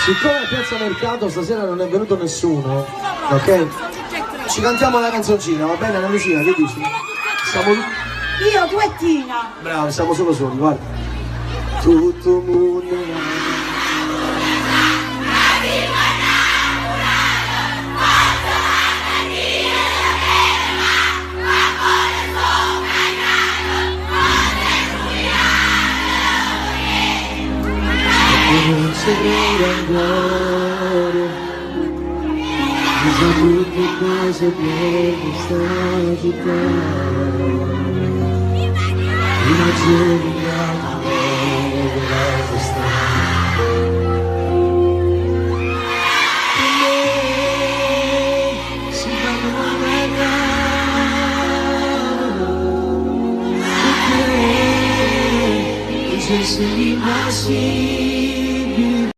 Siccome a Piazza Mercato stasera non è venuto nessuno, ok? Ci cantiamo la canzoncina, va bene Lucina, che dici? Siamo... Io, tu e Tina. Bravo, siamo solo soli, guarda. Tutto il mondo... Non si crede ancora, mi sa tutte cose per questa città, immagini